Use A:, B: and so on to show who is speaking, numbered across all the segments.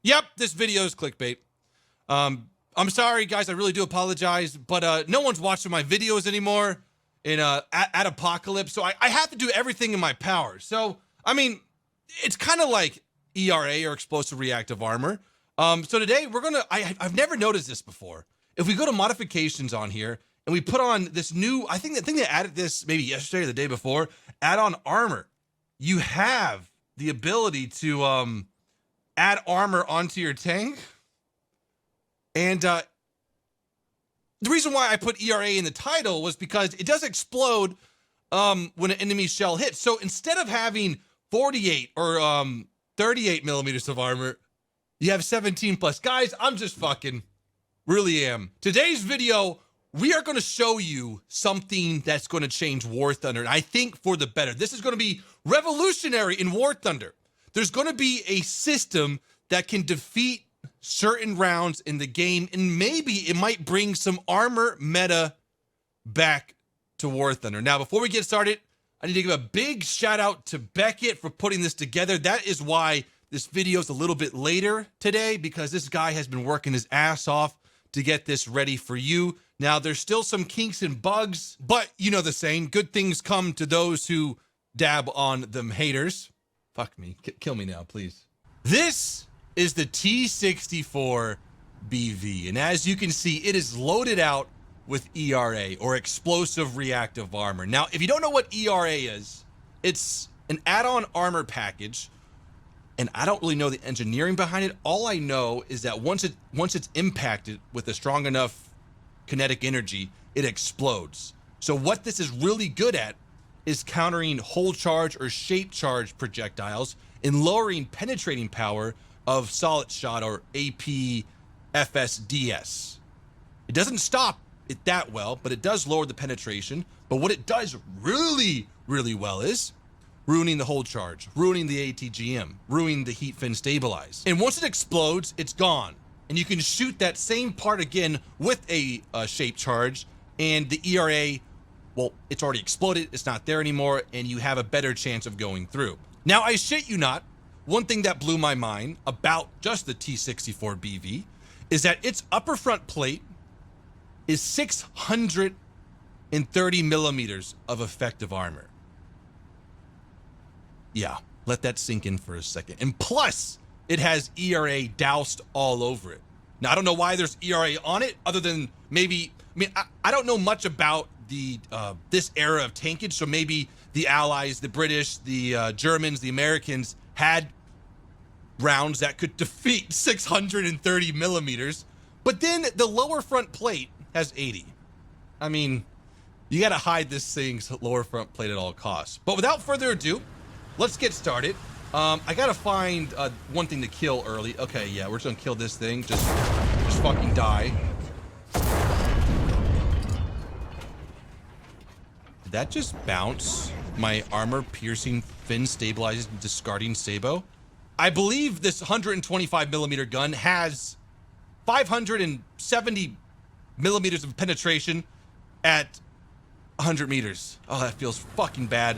A: Yep, this video is clickbait. I'm sorry, guys. I really do apologize, but no one's watching my videos anymore at Apocalypse, so I have to do everything in my power. So, I mean, it's kind of like ERA or explosive reactive armor. So today we're gonna. I've never noticed this before. If we go to modifications on here and we put on this new, I think they added this maybe yesterday or the day before. Add on armor. You have the ability to add armor onto your tank. And the reason why I put ERA in the title was because it does explode when an enemy shell hits. So instead of having 48 or 38 millimeters of armor, you have 17 plus. Guys, I'm just fucking, really am. Today's video, we are going to show you something that's going to change War Thunder, and I think for the better. This is going to be revolutionary in War Thunder. There's going to be a system that can defeat certain rounds in the game, and maybe it might bring some armor meta back to War Thunder. Now, before we get started, I need to give a big shout out to Beckett for putting this together. That is why this video is a little bit later today, because this guy has been working his ass off to get this ready for you. Now, there's still some kinks and bugs, but you know the saying, good things come to those who dab on them haters. Fuck me. Kill me now, please. This is the T-64BV, and as you can see, it is loaded out with ERA, or explosive reactive armor. Now, if you don't know what ERA is, it's an add-on armor package, and I don't really know the engineering behind it. All I know is that once it's impacted with a strong enough kinetic energy, it explodes. So what this is really good at is countering hold charge or shape charge projectiles and lowering penetrating power of solid shot or AP FSDS. It doesn't stop it that well, but it does lower the penetration. But what it does really, really well is ruining the hold charge, ruining the ATGM, ruining the heat fin stabilize. And once it explodes, it's gone. And you can shoot that same part again with a shape charge, and the ERA, well, it's already exploded, it's not there anymore, and you have a better chance of going through. Now, I shit you not, one thing that blew my mind about just the T-64BV is that its upper front plate is 630 millimeters of effective armor. Yeah, let that sink in for a second. And plus, it has ERA doused all over it. Now, I don't know why there's ERA on it, other than maybe, I don't know much about the this era of tankage, so maybe the Allies, the British, the Germans, the Americans had rounds that could defeat 630 millimeters, but then the lower front plate has 80. I mean, you gotta hide this thing's lower front plate at all costs. But without further ado, let's get started. I gotta find one thing to kill early. Okay, yeah, we're just gonna kill this thing. Just fucking die. Did that just bounce my armor piercing fin stabilizes discarding Sabo? I believe this 125 millimeter gun has 570 millimeters of penetration at 100 meters. Oh, that feels fucking bad.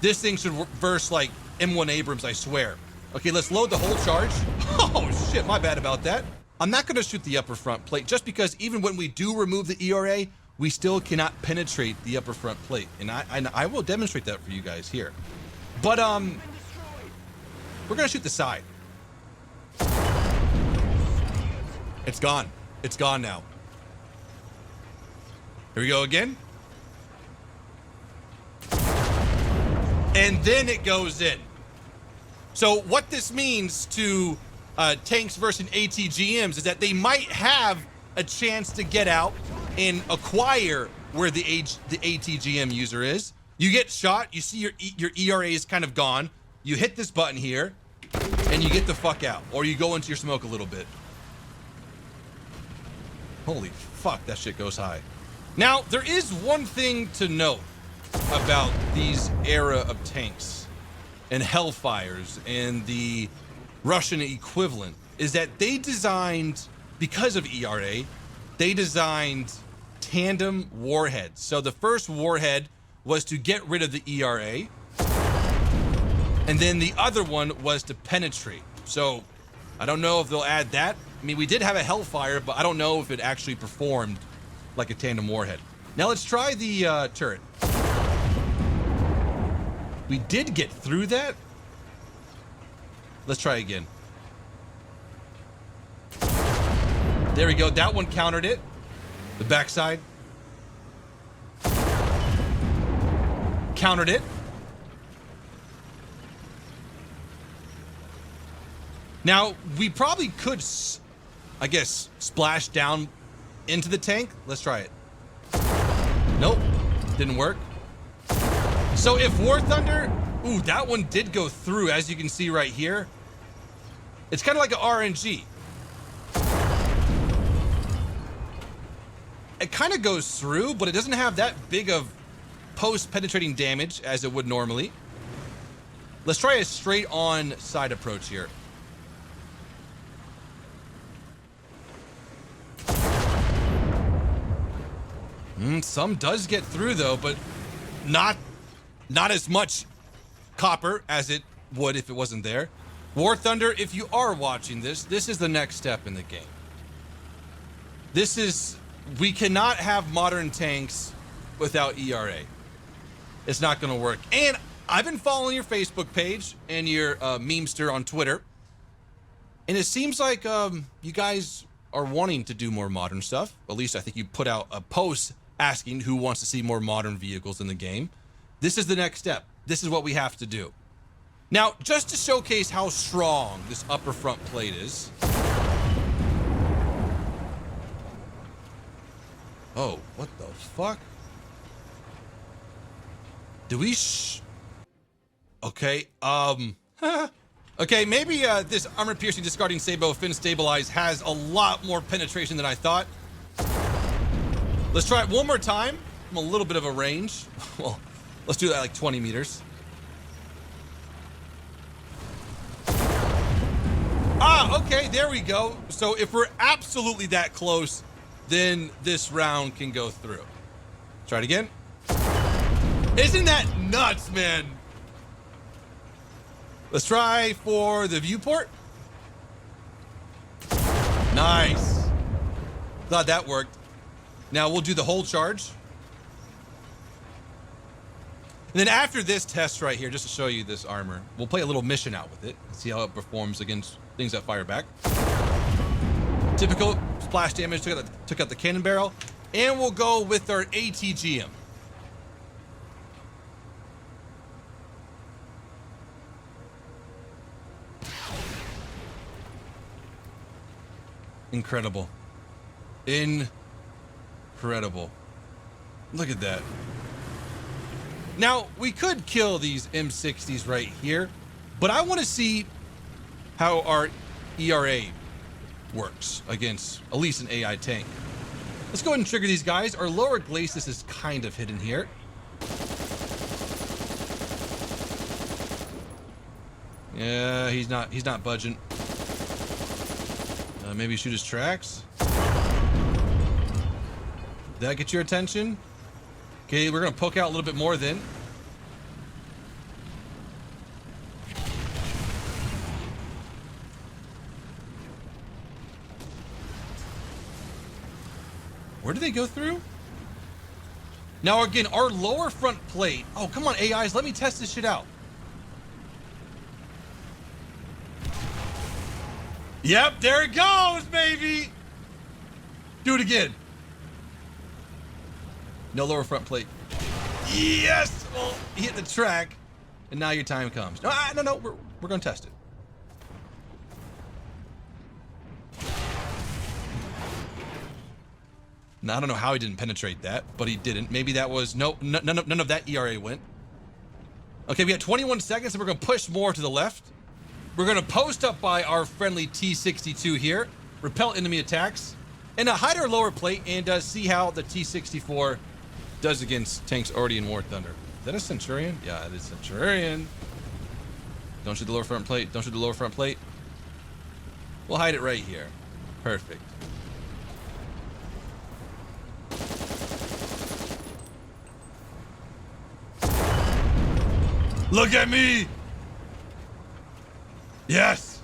A: This thing should reverse like M1 Abrams, I swear. Okay, let's load the whole charge. Oh shit, my bad about that. I'm not gonna shoot the upper front plate just because even when we do remove the ERA, we still cannot penetrate the upper front plate. And I will demonstrate that for you guys here. But we're gonna shoot the side. It's gone. It's gone now. Here we go again. And then it goes in. So what this means to tanks versus ATGMs is that they might have a chance to get out and acquire where the ATGM user is. You get shot, you see your ERA is kind of gone. You hit this button here, and you get the fuck out, or you go into your smoke a little bit. Holy fuck, that shit goes high. Now, there is one thing to note about these era of tanks and Hellfires and the Russian equivalent, is that they designed, because of ERA, they designed tandem warheads. So the first warhead was to get rid of the ERA, and then the other one was to penetrate. So I don't know if they'll add that. I mean, we did have a Hellfire, but I don't know if it actually performed like a tandem warhead. Now let's try the turret. We did get through that. Let's try again. There we go. That one countered it. The backside. Countered it. Now, we probably could, I guess, splash down into the tank. Let's try it. Nope. Didn't work. So if War Thunder... Ooh, that one did go through, as you can see right here. It's kind of like an RNG. It kind of goes through, but it doesn't have that big of post-penetrating damage as it would normally. Let's try a straight-on side approach here. Some does get through, though, but not as much copper as it would if it wasn't there. War Thunder, if you are watching this, this is the next step in the game. This is... We cannot have modern tanks without ERA. It's not going to work. And I've been following your Facebook page and your memester on Twitter. And it seems like you guys are wanting to do more modern stuff. At least I think you put out a post asking who wants to see more modern vehicles in the game. This is the next step. This is what we have to do. Now, just to showcase how strong this upper front plate is. Oh, what the fuck? Do we Okay, okay, maybe this armor-piercing discarding Sabo fin stabilize has a lot more penetration than I thought. Let's try it one more time. I'm a little bit of a range. Well, let's do that like 20 meters. Ah, okay, there we go. So if we're absolutely that close, then this round can go through. Try it again. Isn't that nuts, man? Let's try for the viewport. Nice. Thought that worked. Now we'll do the whole charge. And then after this test right here, just to show you this armor, we'll play a little mission out with it and see how it performs against things that fire back. Typical splash damage, took out the cannon barrel, and we'll go with our ATGM. Incredible. Incredible. Look at that. Now, we could kill these M60s right here, but I want to see how our ERA works against at least an AI tank. Let's go ahead and trigger these guys. Our lower glacis is kind of hidden here. Yeah, he's not budging. Maybe shoot his tracks. Did that get your attention? Okay, we're gonna poke out a little bit more then. Where do they go through? Now again, our lower front plate. Oh, come on, AIs, let me test this shit out. Yep, there it goes, baby. Do it again. No lower front plate. Yes! Well, he hit the track, and now your time comes. No, we're gonna test it. Now, I don't know how he didn't penetrate that, but he didn't. Maybe that was, none of that ERA went. Okay, we got 21 seconds, and we're gonna push more to the left. We're gonna post up by our friendly T-62 here, repel enemy attacks, and hide our lower plate and see how the T-64 does against tanks already in War Thunder. Is that a Centurion? Yeah, it is Centurion. Don't shoot the lower front plate. Don't shoot the lower front plate. We'll hide it right here. Perfect. Look at me! Yes!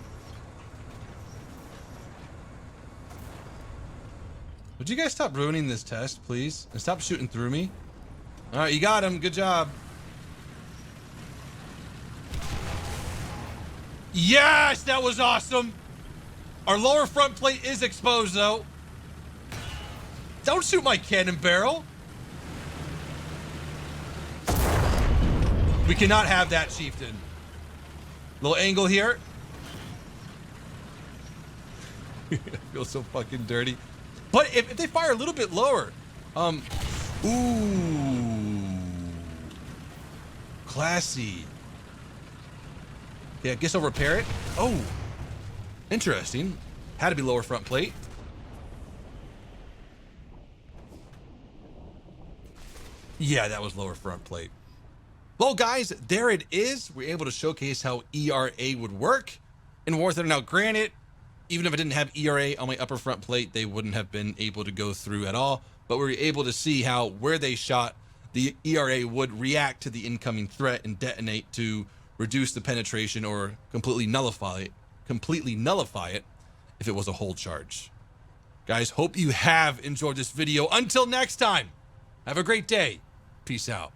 A: Would you guys stop ruining this test, please? And stop shooting through me? All right, you got him. Good job. Yes, that was awesome. Our lower front plate is exposed, though. Don't shoot my cannon barrel. We cannot have that, Chieftain. Little angle here. I feel so fucking dirty. But if they fire a little bit lower, ooh, classy. Yeah, I guess I'll repair it. Oh, interesting. Had to be lower front plate. Yeah, that was lower front plate. Well, guys, there it is. We're able to showcase how ERA would work in War Thunder. Now, granted, even if I didn't have ERA on my upper front plate, they wouldn't have been able to go through at all. But we were able to see how where they shot, the ERA would react to the incoming threat and detonate to reduce the penetration or completely nullify it if it was a hold charge. Guys, hope you have enjoyed this video. Until next time, have a great day. Peace out.